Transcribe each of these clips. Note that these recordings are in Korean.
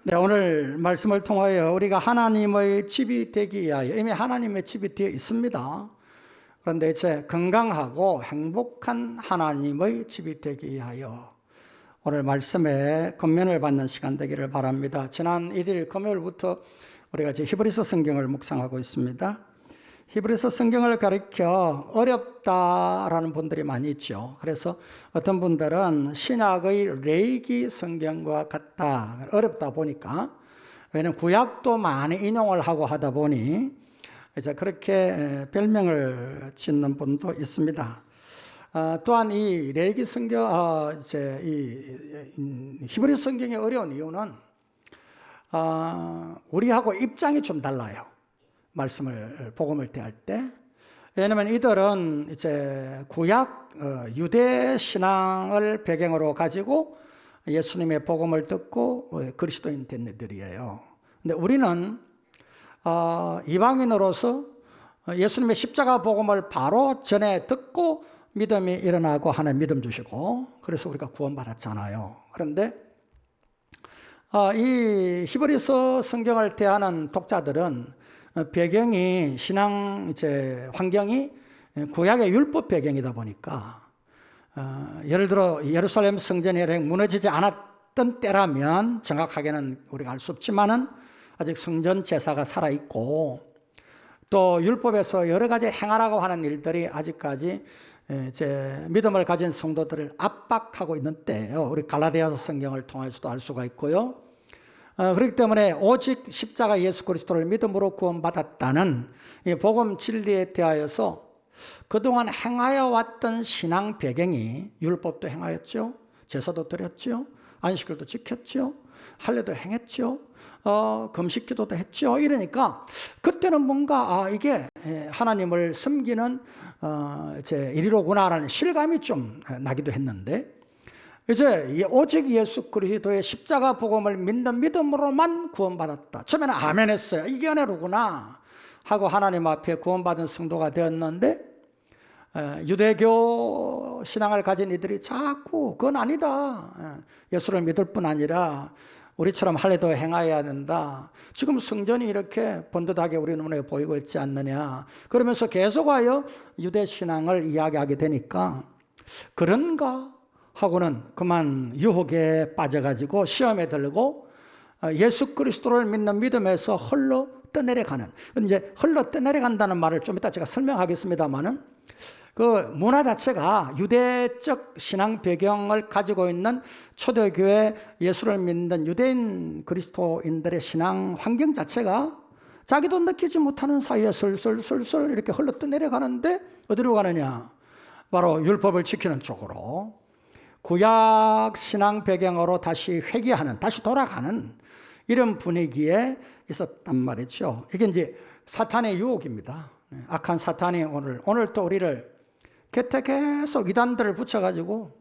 네, 오늘 말씀을 통하여 우리가 하나님의 집이 되기 위하여 이미 하나님의 집이 되어 있습니다. 그런데 이제 건강하고 행복한 하나님의 집이 되기 위하여 오늘 말씀에 권면을 받는 시간 되기를 바랍니다. 지난 1일 금요일부터 우리가 이제 히브리서 성경을 묵상하고 있습니다. 히브리서 성경을 가르쳐 어렵다라는 분들이 많이 있죠. 그래서 어떤 분들은 신약의 레이기 성경과 같다. 어렵다 보니까. 왜냐하면 구약도 많이 인용을 하고 하다 보니 이제 그렇게 별명을 짓는 분도 있습니다. 또한 이 레이기 성경, 이제 이 히브리 성경이 어려운 이유는 우리하고 입장이 좀 달라요. 복음을 대할 때. 왜냐하면 이들은 이제 구약 유대 신앙을 배경으로 가지고 예수님의 복음을 듣고 그리스도인 된 애들이에요. 근데 우리는 이방인으로서 예수님의 십자가 복음을 바로 전에 듣고 믿음이 일어나고 하는 믿음 주시고, 그래서 우리가 구원받았잖아요. 그런데 이 히브리서 성경을 대하는 독자들은 배경이 신앙 이제 환경이 구약의 율법 배경이다 보니까 예를 들어 예루살렘 성전이 무너지지 않았던 때라면 정확하게는 우리가 알 수 없지만은 아직 성전 제사가 살아 있고, 또 율법에서 여러 가지 행하라고 하는 일들이 아직까지 이제 믿음을 가진 성도들을 압박하고 있는 때예요. 우리 갈라디아서 성경을 통해서도 알 수가 있고요. 그렇기 때문에 오직 십자가 예수 그리스도를 믿음으로 구원받았다는 이 복음 진리에 대하여서 그동안 행하여 왔던 신앙 배경이 율법도 행하였죠. 제사도 드렸죠. 안식일도 지켰죠. 할례도 행했죠. 금식기도도 했죠. 이러니까 그때는 뭔가 이게 하나님을 섬기는 이제 일이로구나라는 실감이 좀 나기도 했는데, 이제 오직 예수 그리스도의 십자가 복음을 믿는 믿음으로만 구원받았다. 처음에는 아멘 했어요. 이게 은혜로구나 하고 하나님 앞에 구원받은 성도가 되었는데, 유대교 신앙을 가진 이들이 자꾸 그건 아니다. 예수를 믿을 뿐 아니라 우리처럼 할례도 행해야 된다. 지금 성전이 이렇게 번듯하게 우리 눈에 보이고 있지 않느냐. 그러면서 계속하여 유대 신앙을 이야기하게 되니까 그런가 하고는 그만 유혹에 빠져가지고 시험에 들고 예수 그리스도를 믿는 믿음에서 흘러 떠내려가는, 이제 흘러 떠내려간다는 말을 좀 이따 제가 설명하겠습니다만은 그 문화 자체가 유대적 신앙 배경을 가지고 있는 초대교회 예수를 믿는 유대인 그리스도인들의 신앙 환경 자체가 자기도 느끼지 못하는 사이에 슬슬 이렇게 흘러 떠내려가는데 어디로 가느냐? 바로 율법을 지키는 쪽으로, 구약 신앙 배경으로 다시 회귀하는, 다시 돌아가는 이런 분위기에 있었단 말이죠. 이게 이제 사탄의 유혹입니다. 악한 사탄이 오늘 또 우리를 곁에 계속 이단들을 붙여가지고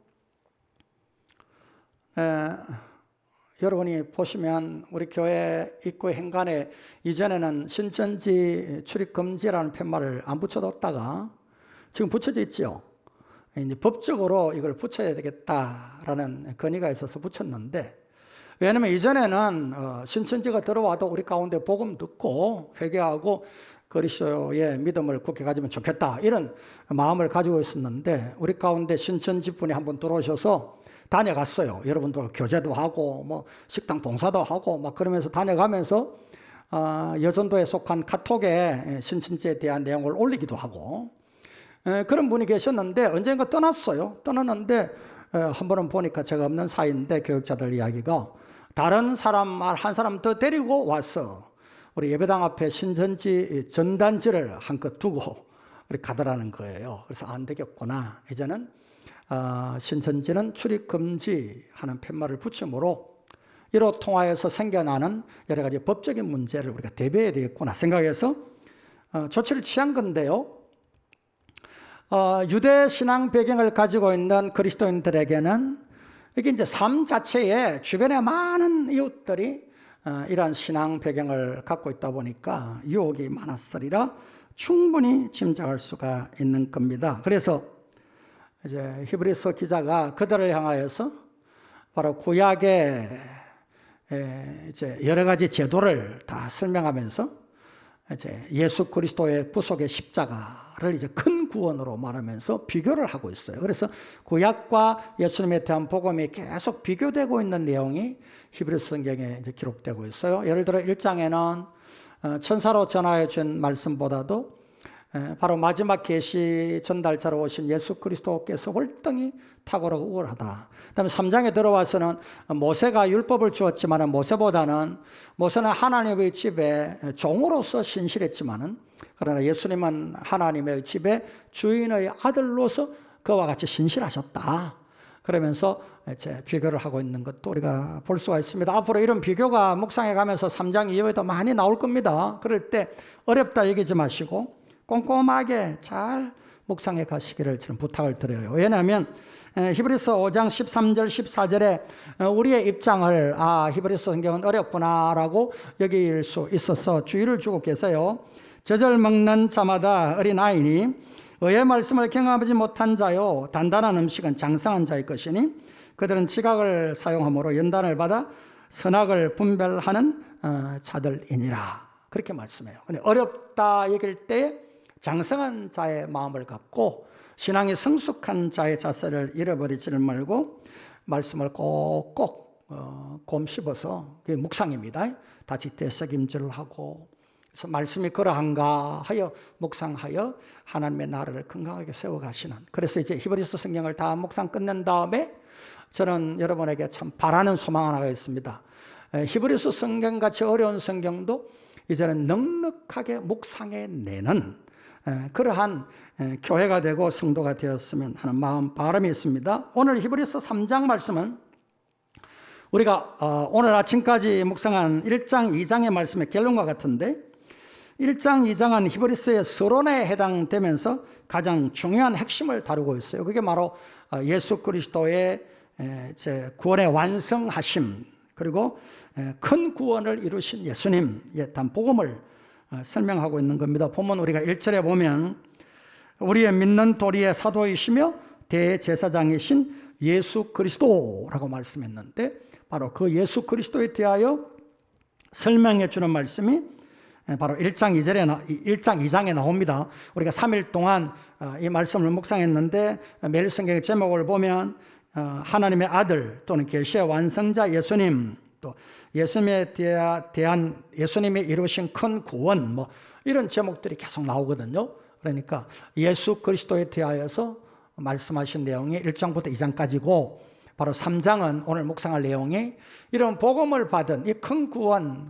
여러분이 보시면 우리 교회 입구 현관에 이전에는 신천지 출입 금지라는 팻말을 안 붙여뒀다가 지금 붙여져 있죠. 이제 법적으로 이걸 붙여야 되겠다라는 건의가 있어서 붙였는데, 왜냐하면 이전에는 신천지가 들어와도 우리 가운데 복음 듣고 회개하고 그리스도의 믿음을 굳게 가지면 좋겠다 이런 마음을 가지고 있었는데, 우리 가운데 신천지 분이 한번 들어오셔서 다녀갔어요. 여러분들 교제도 하고 뭐 식당 봉사도 하고 막 그러면서 다녀가면서 여전도에 속한 카톡에 신천지에 대한 내용을 올리기도 하고 그런 분이 계셨는데, 언젠가 떠났어요. 떠났는데 한 번은 보니까 제가 없는 사이인데 교육자들 이야기가 다른 사람 한 사람 더 데리고 와서 우리 예배당 앞에 신천지 전단지를 한껏 두고 우리 가더라는 거예요. 그래서 안 되겠구나. 이제는 신천지는 출입 금지하는 팻말을 붙임으로 이로 통하여서 생겨나는 여러 가지 법적인 문제를 우리가 대비해야 되겠구나 생각해서 조치를 취한 건데요. 유대 신앙 배경을 가지고 있는 그리스도인들에게는 이게 이제 삶 자체에 주변에 많은 이웃들이 이러한 신앙 배경을 갖고 있다 보니까 유혹이 많았으리라 충분히 짐작할 수가 있는 겁니다. 그래서 이제 히브리서 기자가 그들을 향하여서 바로 구약의 이제 여러 가지 제도를 다 설명하면서 이제 예수 그리스도의 구속의 십자가를 이제 큰 구원으로 말하면서 비교를 하고 있어요. 그래서 구약과 예수님에 대한 복음이 계속 비교되고 있는 내용이 히브리서 성경에 이제 기록되고 있어요. 예를 들어 1장에는 천사로 전하여 준 말씀보다도 바로 마지막 계시 전달자로 오신 예수 그리스도께서 월등히 탁월하고 우월하다. 그다음에 3장에 들어와서는 모세가 율법을 주었지만 모세는 하나님의 집에 종으로서 신실했지만은 그러나 예수님은 하나님의 집에 주인의 아들로서 그와 같이 신실하셨다. 그러면서 이제 비교를 하고 있는 것도 우리가 볼 수가 있습니다. 앞으로 이런 비교가 묵상해 가면서 3장 이후에도 많이 나올 겁니다. 그럴 때 어렵다 얘기하지 마시고 꼼꼼하게 잘 묵상해 가시기를 저는 부탁을 드려요. 왜냐하면 히브리서 5장 13절 14절에 우리의 입장을 히브리서 성경은 어렵구나라고 여길 수 있어서 주의를 주고 계세요. 젖을 먹는 자마다 어린아이니 의의 말씀을 경험하지 못한 자요 단단한 음식은 장성한 자의 것이니 그들은 지각을 사용함으로 연단을 받아 선악을 분별하는 자들이니라. 그렇게 말씀해요. 근데 어렵다 얘기할 때 장성한 자의 마음을 갖고 신앙이 성숙한 자의 자세를 잃어버리지는 말고 말씀을 꼭꼭 곰씹어서 그게 묵상입니다. 다시 되새김질을 하고 그래서 말씀이 그러한가 하여 묵상하여 하나님의 나라를 건강하게 세워가시는. 그래서 이제 히브리서 성경을 다 묵상 끝낸 다음에 저는 여러분에게 참 바라는 소망 하나가 있습니다. 히브리서 성경같이 어려운 성경도 이제는 넉넉하게 묵상해내는 그러한 교회가 되고 성도가 되었으면 하는 마음 바람이 있습니다. 오늘 히브리서 3장 말씀은 우리가 오늘 아침까지 묵상한 1장 2장의 말씀의 결론과 같은데 1장 2장은 히브리서의 서론에 해당되면서 가장 중요한 핵심을 다루고 있어요. 그게 바로 예수 그리스도의 구원의 완성하심 그리고 큰 구원을 이루신 예수님의 복음을 설명하고 있는 겁니다. 보면 우리가 1절에 보면 우리의 믿는 도리의 사도이시며 대제사장이신 예수 그리스도라고 말씀했는데 바로 그 예수 그리스도에 대하여 설명해 주는 말씀이 바로 1장 2장에 나옵니다. 우리가 3일 동안 이 말씀을 묵상했는데 매일 성경의 제목을 보면 하나님의 아들 또는 계시의 완성자 예수님 또 예수님에 대한 예수님이 이루신 큰 구원 이런 제목들이 계속 나오거든요. 그러니까 예수 그리스도에 대하여서 말씀하신 내용이 1장부터 2장까지고 바로 3장은 오늘 묵상할 내용이 이런 복음을 받은 이 큰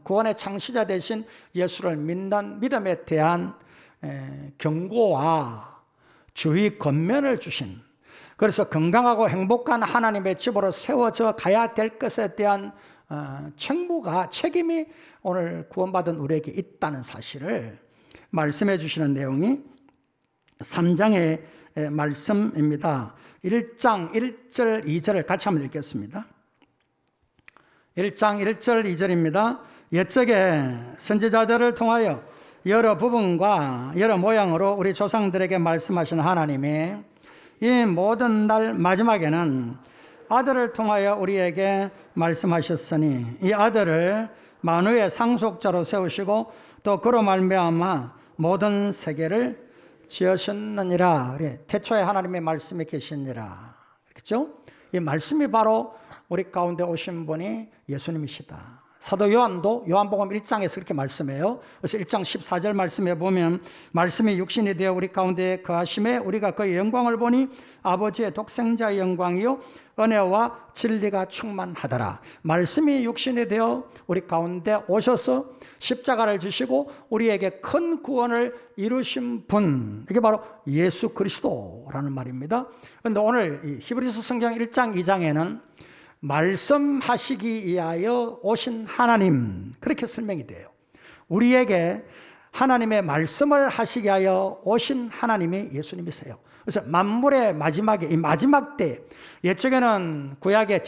구원의 창시자 되신 예수를 믿는 믿음에 대한 경고와 주의 권면을 주신 그래서 건강하고 행복한 하나님의 집으로 세워져 가야 될 것에 대한 책임이 오늘 구원받은 우리에게 있다는 사실을 말씀해 주시는 내용이 3장의 말씀입니다. 1장 1절 2절을 같이 한번 읽겠습니다. 1장 1절 2절입니다. 옛적에 선지자들을 통하여 여러 부분과 여러 모양으로 우리 조상들에게 말씀하신 하나님이 이 모든 날 마지막에는 아들을 통하여 우리에게 말씀하셨으니 이 아들을 만유의 상속자로 세우시고 또 그로 말미암아 모든 세계를 지으셨느니라. 태초에 하나님의 말씀이 계시니라. 그렇죠? 이 말씀이 바로 우리 가운데 오신 분이 예수님이시다. 사도 요한도 요한복음 1장에서 그렇게 말씀해요. 그래서 1장 14절 말씀에 보면 말씀이 육신이 되어 우리 가운데 거하심에 우리가 그의 영광을 보니 아버지의 독생자의 영광이요 은혜와 진리가 충만하더라. 말씀이 육신이 되어 우리 가운데 오셔서 십자가를 지시고 우리에게 큰 구원을 이루신 분, 이게 바로 예수 그리스도라는 말입니다. 그런데 오늘 히브리서 성경 1장 2장에는 말씀하시기 위하여 오신 하나님, 그렇게 설명이 돼요. 우리에게 하나님의 말씀을 하시기 위하여 오신 하나님이 예수님이세요. 그래서 만물의 마지막에, 이 마지막 때, 옛적에는 구약의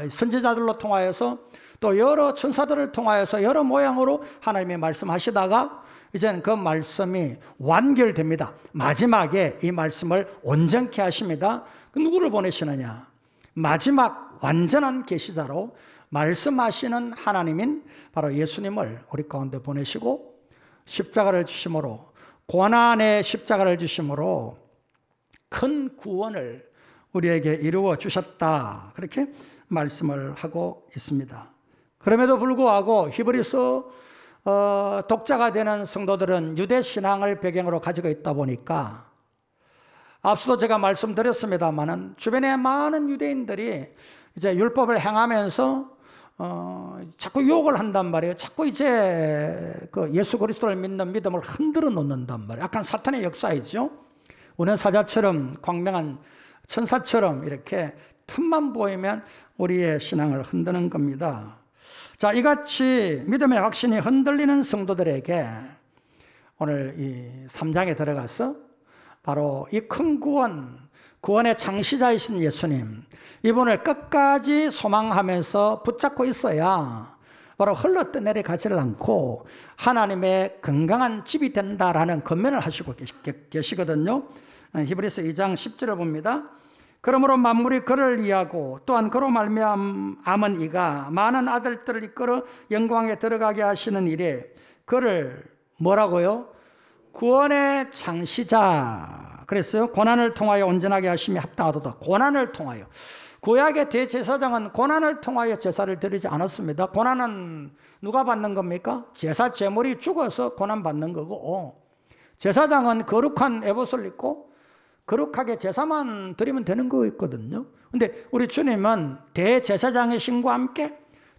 선지자들로 통하여서 또 여러 천사들을 통하여서 여러 모양으로 하나님의 말씀하시다가 이제는 그 말씀이 완결됩니다. 마지막에 이 말씀을 온전케 하십니다. 그 누구를 보내시느냐? 마지막 완전한 계시자로 말씀하시는 하나님인 바로 예수님을 우리 가운데 보내시고 십자가를 주심으로, 고난의 십자가를 주심으로 큰 구원을 우리에게 이루어 주셨다, 그렇게 말씀을 하고 있습니다. 그럼에도 불구하고 히브리서 독자가 되는 성도들은 유대 신앙을 배경으로 가지고 있다 보니까, 앞서도 제가 말씀드렸습니다마는 주변에 많은 유대인들이 이제 율법을 행하면서 자꾸 유혹을 한단 말이에요. 자꾸 이제 그 예수 그리스도를 믿는 믿음을 흔들어 놓는단 말이에요. 약간 사탄의 역사이죠. 운해사자처럼, 광명한 천사처럼 이렇게 틈만 보이면 우리의 신앙을 흔드는 겁니다. 자, 이같이 믿음의 확신이 흔들리는 성도들에게 오늘 이 3장에 들어가서 바로 이 큰 구원의 창시자이신 예수님, 이분을 끝까지 소망하면서 붙잡고 있어야 바로 흘러떠내려 가지를 않고 하나님의 건강한 집이 된다라는 권면을 하시고 계시거든요. 히브리서 2장 10절을 봅니다. 그러므로 만물이 그를 이하고 또한 그로 말미암은 이가 많은 아들들을 이끌어 영광에 들어가게 하시는 일에 그를 뭐라고요? 구원의 창시자 그랬어요. 고난을 통하여 온전하게 하심이 합당하도다. 고난을 통하여. 구약의 대제사장은 고난을 통하여 제사를 드리지 않았습니다. 고난은 누가 받는 겁니까? 제사 제물이 죽어서 고난 받는 거고, 제사장은 거룩한 에봇을 입고 거룩하게 제사만 드리면 되는 거였거든요. 근데 우리 주님은 대제사장의 신과 함께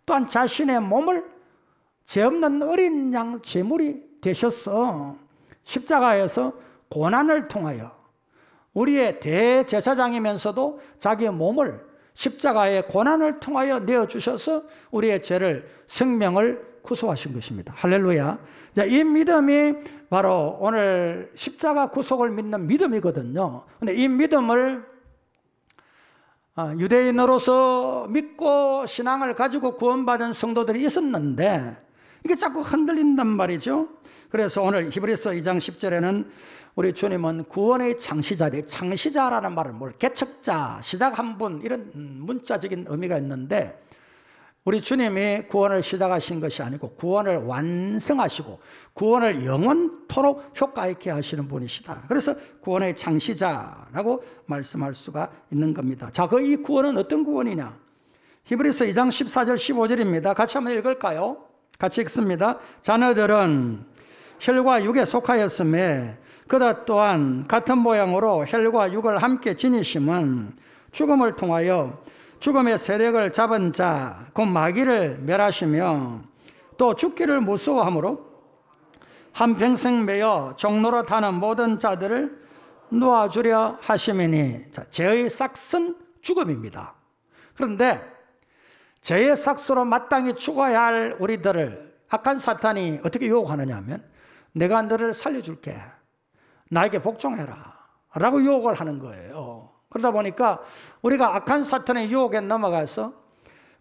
또한 자신의 몸을 죄 없는 어린 양 제물이 되셨어. 십자가에서 고난을 통하여 우리의 대제사장이면서도 자기의 몸을 십자가의 고난을 통하여 내어주셔서 우리의 죄를, 생명을 구속하신 것입니다. 할렐루야. 자, 이 믿음이 바로 오늘 십자가 구속을 믿는 믿음이거든요. 근데 이 믿음을 유대인으로서 믿고 신앙을 가지고 구원받은 성도들이 있었는데 이게 자꾸 흔들린단 말이죠. 그래서 오늘 히브리서 2장 10절에는 우리 주님은 구원의 창시자라는 말은 개척자, 시작한 분, 이런 문자적인 의미가 있는데, 우리 주님이 구원을 시작하신 것이 아니고 구원을 완성하시고 구원을 영원토록 효과 있게 하시는 분이시다. 그래서 구원의 창시자라고 말씀할 수가 있는 겁니다. 자, 이 구원은 어떤 구원이냐? 히브리서 2장 14절 15절입니다. 같이 한번 읽을까요? 같이 읽습니다. 자녀들은 혈과 육에 속하였음에 그다 또한 같은 모양으로 혈과 육을 함께 지니심은 죽음을 통하여 죽음의 세력을 잡은 자, 곧 마귀를 멸하시며 또 죽기를 무서워함으로 한평생 매여 종로로 타는 모든 자들을 놓아주려 하심이니. 자, 죄의 삭은 죽음입니다. 그런데 죄의 삭으로 마땅히 죽어야 할 우리들을 악한 사탄이 어떻게 유혹하느냐 하면, 내가 너를 살려줄게, 나에게 복종해라 라고 유혹을 하는 거예요. 그러다 보니까 우리가 악한 사탄의 유혹에 넘어가서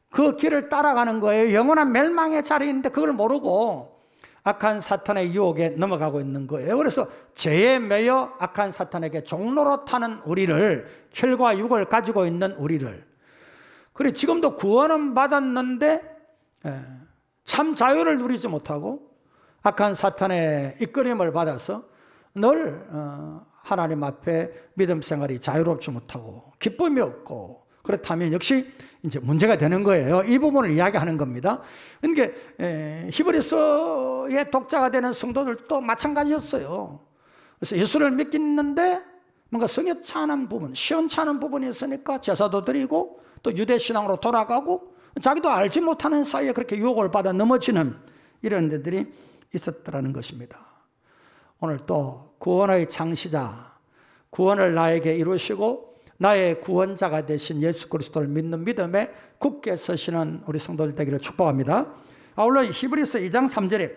그 길을 따라가는 거예요. 영원한 멸망의 자리인데 그걸 모르고 악한 사탄의 유혹에 넘어가고 있는 거예요. 그래서 죄에 매여 악한 사탄에게 종로로 타는 우리를, 혈과 육을 가지고 있는 우리를, 그래 지금도 구원은 받았는데 참 자유를 누리지 못하고 악한 사탄의 이끌림을 받아서 늘 하나님 앞에 믿음 생활이 자유롭지 못하고 기쁨이 없고, 그렇다면 역시 이제 문제가 되는 거예요. 이 부분을 이야기하는 겁니다. 그러니까 히브리서의 독자가 되는 성도들도 마찬가지였어요. 그래서 예수를 믿겠는데 뭔가 성에 차는 부분, 시원찮은 부분이 있으니까 제사도 드리고 또 유대 신앙으로 돌아가고 자기도 알지 못하는 사이에 그렇게 유혹을 받아 넘어지는 이런 데들이 있었더라는 것입니다. 오늘 또 구원의 창시자, 구원을 나에게 이루시고 나의 구원자가 되신 예수 그리스도를 믿는 믿음에 굳게 서시는 우리 성도들 되기를 축복합니다. 아울러 히브리서 2장 3절에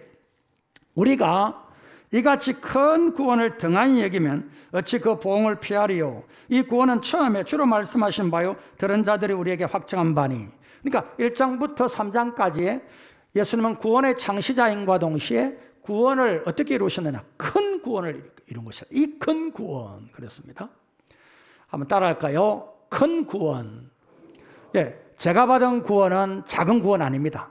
우리가 이같이 큰 구원을 등한히 여기면 어찌 그 보응을 피하리요. 이 구원은 처음에 주로 말씀하신 바요 들은 자들이 우리에게 확정한 바니. 그러니까 1장부터 3장까지의 예수님은 구원의 창시자인과 동시에 구원을 어떻게 이루셨느냐? 큰 구원을 이룬 것이다. 이 큰 구원 그랬습니다. 한번 따라할까요? 큰 구원. 예, 제가 받은 구원은 작은 구원 아닙니다.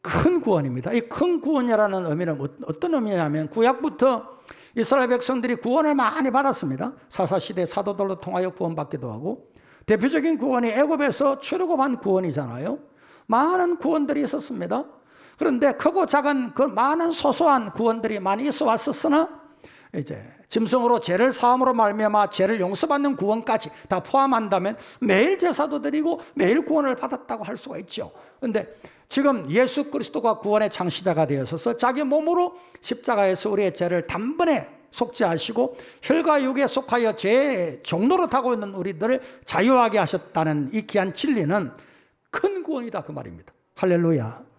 큰 구원입니다. 이 큰 구원이라는 의미는 어떤 의미냐면 구약부터 이스라엘 백성들이 구원을 많이 받았습니다. 사사시대 사도들로 통하여 구원받기도 하고, 대표적인 구원이 애굽에서 출애굽한 구원이잖아요. 많은 구원들이 있었습니다. 그런데 크고 작은 그 많은 소소한 구원들이 많이 있어 왔었으나 이제 짐승으로 죄를 사함으로 말미암아 죄를 용서받는 구원까지 다 포함한다면 매일 제사도 드리고 매일 구원을 받았다고 할 수가 있죠. 그런데 지금 예수 그리스도가 구원의 창시자가 되어서 자기 몸으로 십자가에서 우리의 죄를 단번에 속죄하시고 혈과 육에 속하여 죄의 종로로 타고 있는 우리들을 자유하게 하셨다는 이 귀한 진리는 큰 구원이다 그 말입니다. 할렐루야.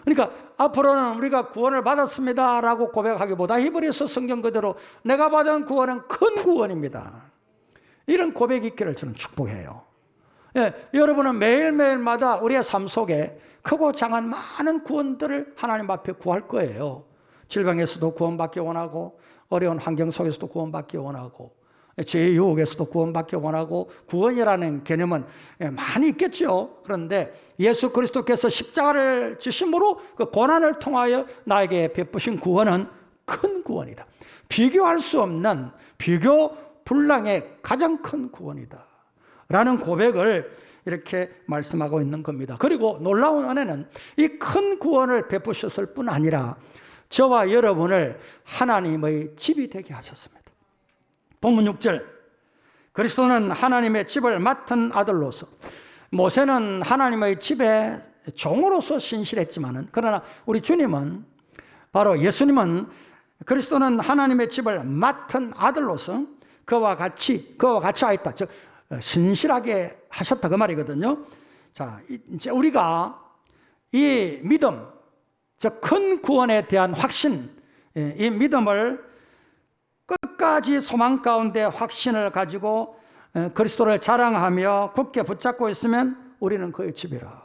그러니까 앞으로는 우리가 구원을 받았습니다 라고 고백하기보다 히브리서 성경 그대로 내가 받은 구원은 큰 구원입니다, 이런 고백이 있기를 저는 축복해요. 여러분은 매일매일마다 우리의 삶 속에 크고 작은 많은 구원들을 하나님 앞에 구할 거예요. 질병에서도 구원받기 원하고, 어려운 환경 속에서도 구원받기 원하고, 죄의 유혹에서도 구원받기 원하고, 구원이라는 개념은 많이 있겠죠. 그런데 예수 그리스도께서 십자가를 지심으로 그 고난을 통하여 나에게 베푸신 구원은 큰 구원이다. 비교할 수 없는, 비교 불량의 가장 큰 구원이다 라는 고백을 이렇게 말씀하고 있는 겁니다. 그리고 놀라운 은혜는 이 큰 구원을 베푸셨을 뿐 아니라 저와 여러분을 하나님의 집이 되게 하셨습니다. 본문 6절, 그리스도는 하나님의 집을 맡은 아들로서, 모세는 하나님의 집에 종으로서 신실했지만은, 그러나 우리 주님은, 바로 예수님은, 그리스도는 하나님의 집을 맡은 아들로서 그와 같이 하였다. 즉 신실하게 하셨다 그 말이거든요. 자, 이제 우리가 이 믿음, 즉 큰 구원에 대한 확신, 이 믿음을 끝까지 소망 가운데 확신을 가지고 그리스도를 자랑하며 굳게 붙잡고 있으면 우리는 그의 집이라.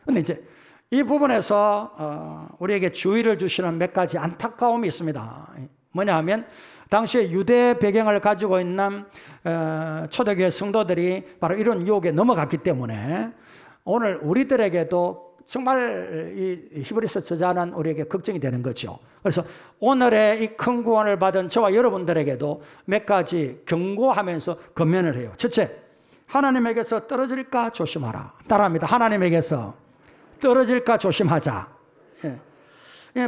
그런데 이제 이 부분에서 우리에게 주의를 주시는 몇 가지 안타까움이 있습니다. 뭐냐 하면 당시에 유대 배경을 가지고 있는 초대교회 성도들이 바로 이런 유혹에 넘어갔기 때문에 오늘 우리들에게도 정말 이 히브리서 저자는 우리에게 걱정이 되는 거죠. 그래서 오늘의 이 큰 구원을 받은 저와 여러분들에게도 몇 가지 경고하면서 권면을 해요. 첫째, 하나님에게서 떨어질까 조심하라. 따라합니다. 하나님에게서 떨어질까 조심하자.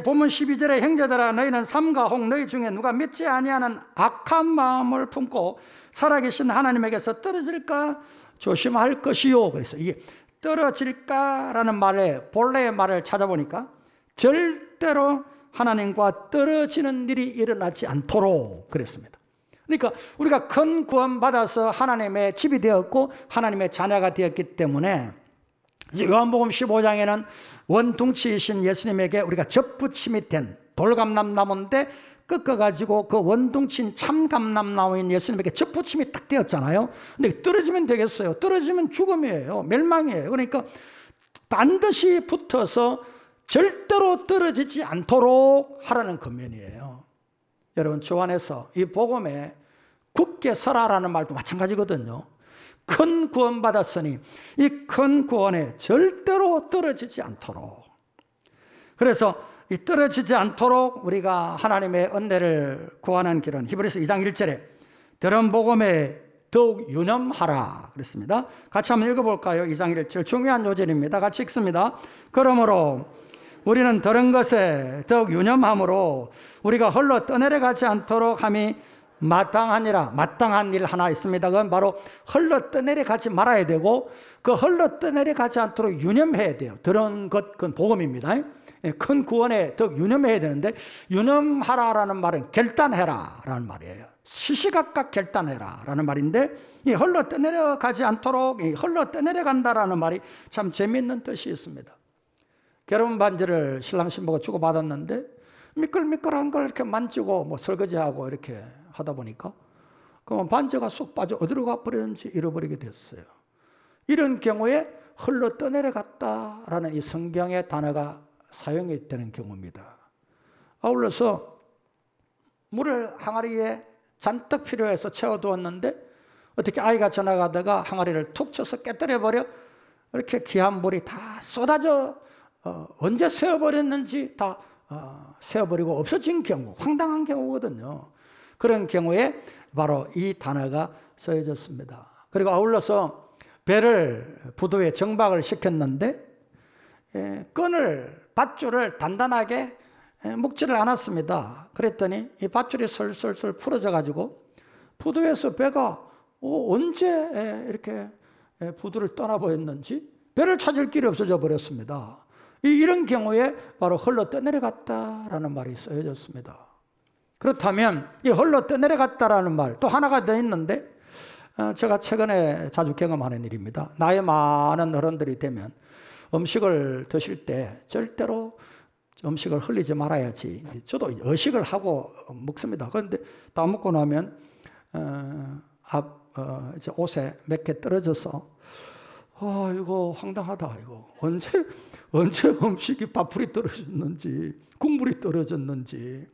본문 12절에 형제들아, 너희는 삼가 혹 너희 중에 누가 믿지 아니하는 악한 마음을 품고 살아계신 하나님에게서 떨어질까 조심할 것이요. 그래서 이게 떨어질까라는 말의 본래의 말을 찾아보니까 절대로 하나님과 떨어지는 일이 일어나지 않도록 그랬습니다. 그러니까 우리가 큰 구원 받아서 하나님의 집이 되었고 하나님의 자녀가 되었기 때문에 이제 요한복음 15장에는 원둥치이신 예수님에게 우리가 접붙임이 된 돌감람나무인데 꺾어가지고 그 원둥친 참감람나무인 예수님에게 접붙임이 딱 되었잖아요. 근데 떨어지면 되겠어요? 떨어지면 죽음이에요. 멸망이에요. 그러니까 반드시 붙어서 절대로 떨어지지 않도록 하라는 권면이에요. 여러분, 주 안에서 이 복음에 굳게 서라라는 말도 마찬가지거든요. 큰 구원 받았으니 이 큰 구원에 절대로 떨어지지 않도록. 그래서 이 떨어지지 않도록 우리가 하나님의 은혜를 구하는 길은 히브리서 2장 1절에 들은 복음에 더욱 유념하라 그랬습니다. 같이 한번 읽어볼까요? 2장 1절 중요한 요절입니다. 같이 읽습니다. 그러므로 우리는 들은 것에 더욱 유념함으로 우리가 홀로 떠내려가지 않도록 함이 마땅하니라. 마땅한 일 하나 있습니다. 그건 바로 흘러 떠내려가지 말아야 되고 그 흘러 떠내려가지 않도록 유념해야 돼요. 들은 것, 그건 복음입니다. 큰 구원에 더 유념해야 되는데, 유념하라라는 말은 결단해라라는 말이에요. 시시각각 결단해라라는 말인데, 이 흘러 떠내려가지 않도록 이 흘러 떠내려간다라는 말이 참 재미있는 뜻이 있습니다. 결혼 반지를 신랑 신부가 주고받았는데 미끌미끌한 걸 이렇게 만지고 뭐 설거지하고 이렇게 하다 보니까 그러면 반지가 쏙 빠져 어디로 가버렸는지 잃어버리게 됐어요. 이런 경우에 흘러 떠내려갔다라는 이 성경의 단어가 사용이 되는 경우입니다. 아울러서 물을 항아리에 잔뜩 필요해서 채워두었는데 어떻게 아이가 지나가다가 항아리를 툭 쳐서 깨뜨려버려 이렇게 귀한 물이 다 쏟아져 언제 새어버렸는지 다 새어버리고 없어진 경우, 황당한 경우거든요. 그런 경우에 바로 이 단어가 쓰여졌습니다. 그리고 아울러서 배를 부두에 정박을 시켰는데 밧줄을 단단하게 묶지를 않았습니다. 그랬더니 이 밧줄이 솔솔솔 풀어져 가지고 부두에서 배가 언제 이렇게 부두를 떠나버렸는지 배를 찾을 길이 없어져 버렸습니다. 이런 경우에 바로 흘러 떠내려갔다라는 말이 쓰여졌습니다. 그렇다면 이 흘러 떠내려갔다라는 말 또 하나가 더 있는데 제가 최근에 자주 경험하는 일입니다. 나이 많은 어른들이 되면 음식을 드실 때 절대로 음식을 흘리지 말아야지. 저도 의식을 하고 먹습니다. 그런데 다 먹고 나면 이제 옷에 몇 개 떨어져서 이거 황당하다. 이거 언제 음식이 밥풀이 떨어졌는지 국물이 떨어졌는지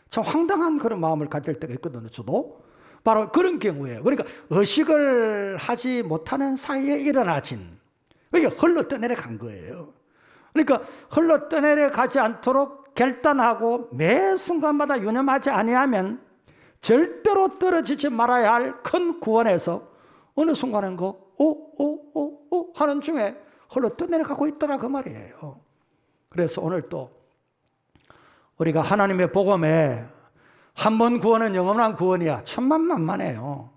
참 황당한 그런 마음을 가질 때가 있거든요. 저도 바로 그런 경우에요. 그러니까 의식을 하지 못하는 사이에 일어나진 이게 흘러 떠내려간 거예요. 그러니까 흘러 떠내려가지 않도록 결단하고 매 순간마다 유념하지 아니하면 절대로 떨어지지 말아야 할 큰 구원에서 어느 순간엔 오 하는 중에 흘러 떠내려가고 있더라 그 말이에요. 그래서 오늘 또 우리가 하나님의 복음에 한 번 구원은 영원한 구원이야. 천만만만해요.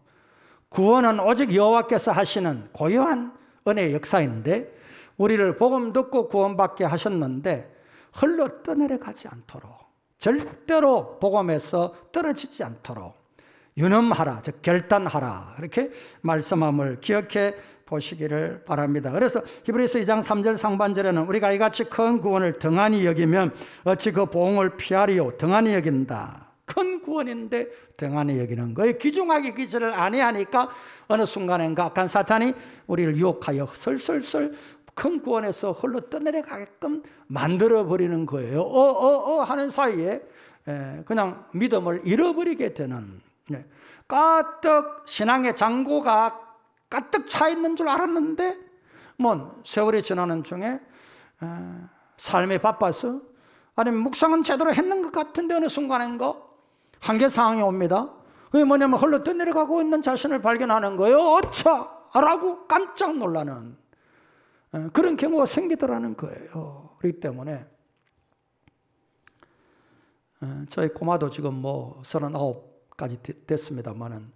구원은 오직 여호와께서 하시는 고유한 은혜의 역사인데 우리를 복음 듣고 구원받게 하셨는데 흘러 떠내려가지 않도록 절대로 복음에서 떨어지지 않도록 유념하라, 즉 결단하라 그렇게 말씀함을 기억해 보시기를 바랍니다. 그래서 히브리서 2장 3절 상반절에는 우리가 이같이 큰 구원을 등한히 여기면 어찌 그 보응을 피하리요. 등한히 여긴다. 큰 구원인데 등한히 여기는 거예요. 귀중하게 기절을 아니하니까 어느 순간엔가 악한 사탄이 우리를 유혹하여 설설설 큰 구원에서 흘러 떠내려가게끔 만들어버리는 거예요. 하는 사이에 그냥 믿음을 잃어버리게 되는 까뜩 신앙의 장고가 가득 차 있는 줄 알았는데 세월이 지나는 중에 삶이 바빠서 아니면 묵상은 제대로 했는 것 같은데 어느 순간인가 한계 상황이 옵니다. 그게 뭐냐면 흘러 떠내려가고 있는 자신을 발견하는 거예요. 어차! 라고 깜짝 놀라는 그런 경우가 생기더라는 거예요. 그렇기 때문에 저희 꼬마도 지금 39까지 됐습니다만은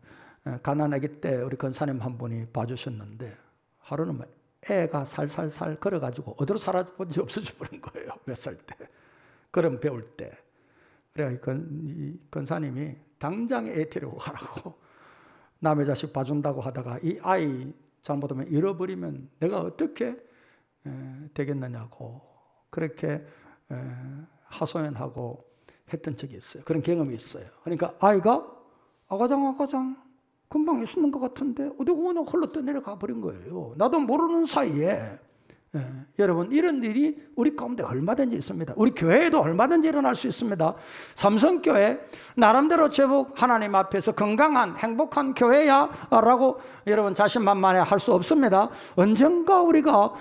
가난아기 때 우리 권사님 한 분이 봐주셨는데 하루는 애가 살살살 걸어가지고 어디로 살아본지 없어져 버린 거예요. 몇 살 때. 걸음 배울 때. 그래 권사님이 당장 애 데리고 가라고 남의 자식 봐준다고 하다가 이 아이 잘못하면 잃어버리면 내가 어떻게 되겠느냐고 그렇게 하소연하고 했던 적이 있어요. 그런 경험이 있어요. 그러니까 아이가 아가장 금방 있었는 것 같은데 어디 오나 홀로 떠내려가 버린 거예요. 나도 모르는 사이에. 여러분 이런 일이 우리 가운데 얼마든지 있습니다. 우리 교회에도 얼마든지 일어날 수 있습니다. 삼성교회 나름대로 제법 하나님 앞에서 건강한 행복한 교회야 라고 여러분 자신만만해 할 수 없습니다. 언젠가 우리가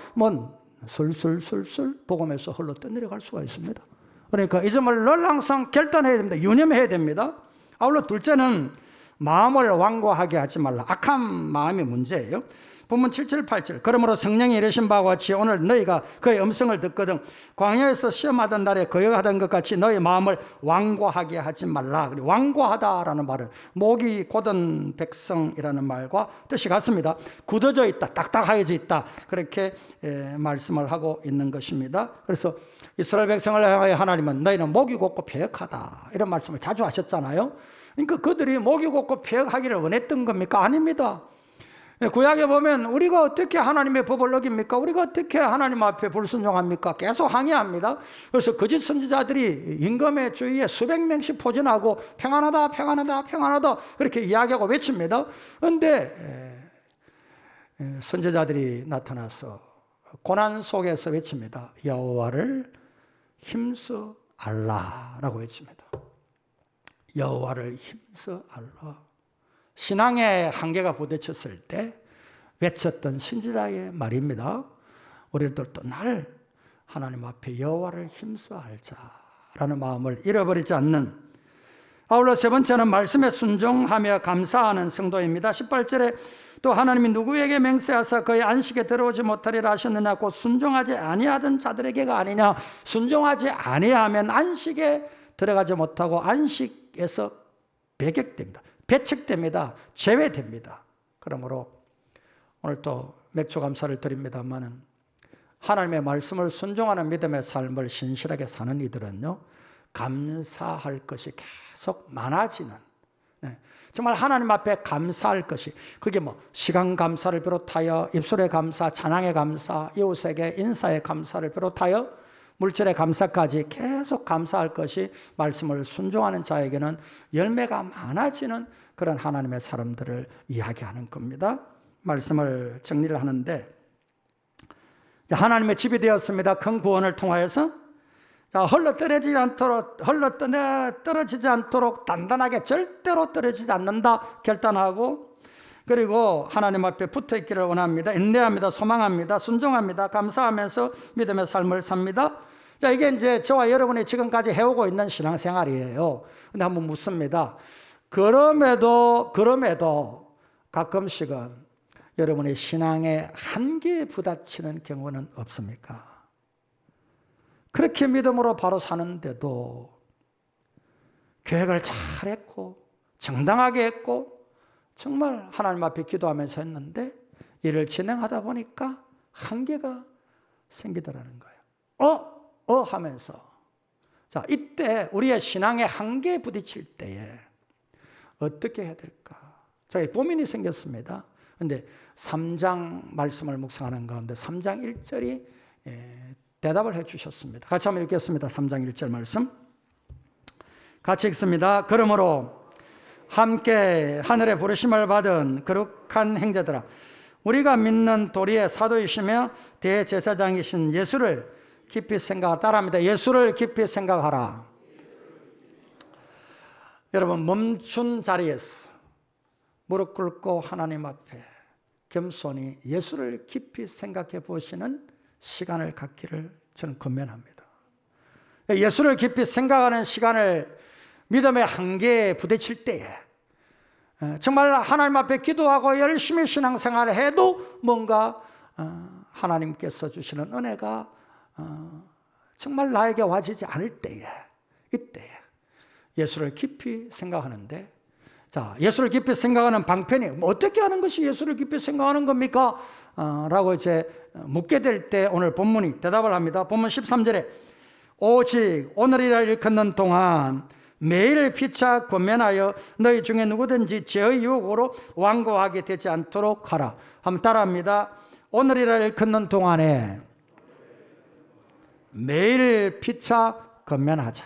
슬슬 복음에서 흘러 떠내려갈 수가 있습니다. 그러니까 이 점을 늘 항상 결단해야 됩니다. 유념해야 됩니다. 아울러 둘째는 마음을 완고하게 하지 말라. 악한 마음이 문제예요. 본문 7절 8절 그러므로 성령이 이르신 바와 같이 오늘 너희가 그의 음성을 듣거든 광야에서 시험하던 날에 거역하던 것 같이 너희 마음을 완고하게 하지 말라. 완고하다라는 말은 목이 곧은 백성이라는 말과 뜻이 같습니다. 굳어져 있다, 딱딱하여져 있다 그렇게 말씀을 하고 있는 것입니다. 그래서 이스라엘 백성을 향하여 하나님은 너희는 목이 곧고 패역하다 이런 말씀을 자주 하셨잖아요. 그러니까 그들이 목이 곧고 패역하기를 원했던 겁니까? 아닙니다. 구약에 보면 우리가 어떻게 하나님의 법을 어깁니까? 우리가 어떻게 하나님 앞에 불순종합니까? 계속 항의합니다. 그래서 거짓 선지자들이 임금의 주위에 수백 명씩 포진하고 평안하다 평안하다 평안하다 그렇게 이야기하고 외칩니다. 그런데 선지자들이 나타나서 고난 속에서 외칩니다. 여호와를 힘써 알라라고 외칩니다. 여호와를 힘써 알라. 신앙의 한계가 부딪혔을 때 외쳤던 신지자의 말입니다. 우리들도 날 하나님 앞에 여호와를 힘써 알자라는 마음을 잃어버리지 않는, 아울러 세 번째는 말씀에 순종하며 감사하는 성도입니다. 18절에 또 하나님이 누구에게 맹세하사 그의 안식에 들어오지 못하리라 하셨느냐, 곧 순종하지 아니하던 자들에게가 아니냐. 순종하지 아니하면 안식에 들어가지 못하고 안식에서 배격됩니다. 배척됩니다. 제외됩니다. 그러므로 오늘 또 맥주 감사를 드립니다만은 하나님의 말씀을 순종하는 믿음의 삶을 신실하게 사는 이들은요, 감사할 것이 계속 많아지는, 정말 하나님 앞에 감사할 것이, 그게 뭐 시간 감사를 비롯하여 입술의 감사, 찬양의 감사, 이웃에게 인사의 감사를 비롯하여 물질의 감사까지 계속 감사할 것이 말씀을 순종하는 자에게는 열매가 많아지는 그런 하나님의 사람들을 이야기하는 겁니다. 말씀을 정리를 하는데, 하나님의 집이 되었습니다. 큰 구원을 통하여서 떨어지지 않도록 단단하게 절대로 떨어지지 않는다 결단하고, 그리고 하나님 앞에 붙어있기를 원합니다. 인내합니다. 소망합니다. 순종합니다. 감사하면서 믿음의 삶을 삽니다. 자, 이게 이제 저와 여러분이 지금까지 해오고 있는 신앙생활이에요. 근데 한번 묻습니다. 그럼에도 가끔씩은 여러분의 신앙의 한계에 부딪히는 경우는 없습니까? 그렇게 믿음으로 바로 사는데도 계획을 잘했고 정당하게 했고 정말 하나님 앞에 기도하면서 했는데 일을 진행하다 보니까 한계가 생기더라는 거예요. 하면서, 자, 이때 우리의 신앙의 한계에 부딪힐 때에 어떻게 해야 될까? 저희 고민이 생겼습니다. 그런데 3장 말씀을 묵상하는 가운데 3장 1절이 대답을 해 주셨습니다. 같이 한번 읽겠습니다. 3장 1절 말씀 같이 읽습니다. 그러므로 함께 하늘의 부르심을 받은 거룩한 형제들아, 우리가 믿는 도리의 사도이시며 대제사장이신 예수를 깊이 생각하라. 따라합니다. 예수를 깊이 생각하라. 여러분, 멈춘 자리에서 무릎 꿇고 하나님 앞에 겸손히 예수를 깊이 생각해 보시는 시간을 갖기를 저는 권면합니다. 예수를 깊이 생각하는 시간을 믿음의 한계에 부딪힐 때에 정말 하나님 앞에 기도하고 열심히 신앙생활을 해도 뭔가 하나님께서 주시는 은혜가 정말 나에게 와지지 않을 때에, 이때에 예수를 깊이 생각하는데, 자, 예수를 깊이 생각하는 방편이 어떻게 하는 것이 예수를 깊이 생각하는 겁니까? 라고 이제 묻게 될 때 오늘 본문이 대답을 합니다. 본문 13절에 오직 오늘이라 일컫는 동안 매일 피차 권면하여 너희 중에 누구든지 죄의 유혹으로 완고하게 되지 않도록 하라. 한번 따라합니다. 오늘이라 일컫는 동안에 매일 피차 권면하자.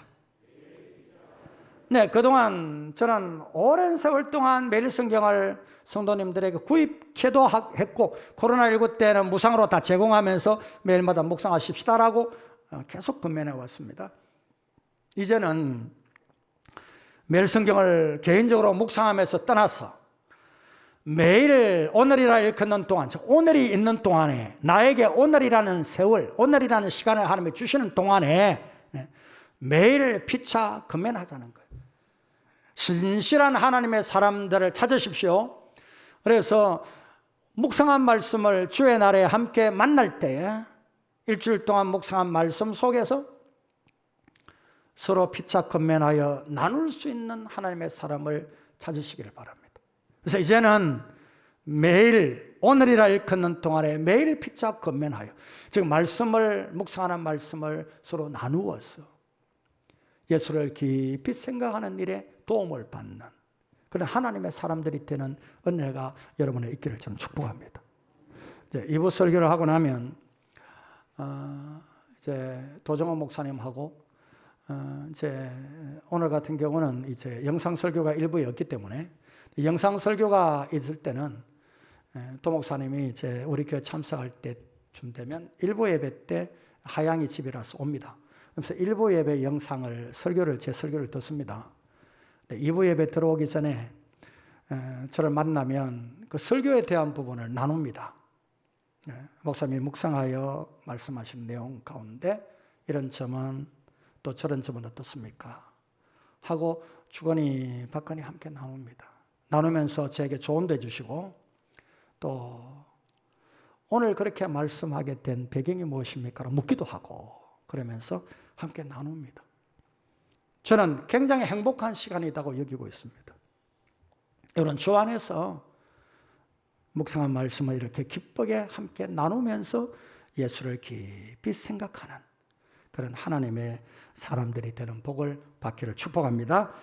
네, 그동안 저는 오랜 세월 동안 매일 성경을 성도님들에게 구입해도 했고, 코로나19 때는 무상으로 다 제공하면서 매일마다 묵상하십시다라고 계속 권면해 왔습니다. 이제는 매일 성경을 개인적으로 묵상하면서 떠나서 매일 오늘이라 일컫는 동안, 오늘이 있는 동안에, 나에게 오늘이라는 세월, 오늘이라는 시간을 하나님이 주시는 동안에 매일 피차 권면하자는 거예요. 신실한 하나님의 사람들을 찾으십시오. 그래서 묵상한 말씀을 주의 날에 함께 만날 때에 일주일 동안 묵상한 말씀 속에서 서로 피차 권면하여 나눌 수 있는 하나님의 사람을 찾으시기를 바랍니다. 그래서 이제는 매일 오늘이라 일컫는 동안에 매일 피차 권면하여, 즉 말씀을 묵상하는 말씀을 서로 나누어서 예수를 깊이 생각하는 일에 도움을 받는 그런 하나님의 사람들이 되는 은혜가 여러분의 있기를 저는 축복합니다. 이제 2부 설교를 하고 나면 이제 도정호 목사님하고 이제 오늘 같은 경우는 이제 영상 설교가 일부였기 때문에 영상 설교가 있을 때는 도 목사님이 이제 우리 교회 참석할 때쯤 되면 일부 예배 때 하양이 집이라서 옵니다. 그래서 일부 예배 영상을 제 설교를 듣습니다. 2부 예배 들어오기 전에 저를 만나면 그 설교에 대한 부분을 나눕니다. 목사님이 묵상하여 말씀하신 내용 가운데 이런 점은 또 저런 점은 어떻습니까? 하고 주거니 받거니 함께 나눕니다. 나누면서 저에게 조언도 해주시고 또 오늘 그렇게 말씀하게 된 배경이 무엇입니까? 묻기도 하고 그러면서 함께 나눕니다. 저는 굉장히 행복한 시간이라고 여기고 있습니다. 여러분 주 안에서 묵상한 말씀을 이렇게 기쁘게 함께 나누면서 예수를 깊이 생각하는 그런 하나님의 사람들이 되는 복을 받기를 축복합니다.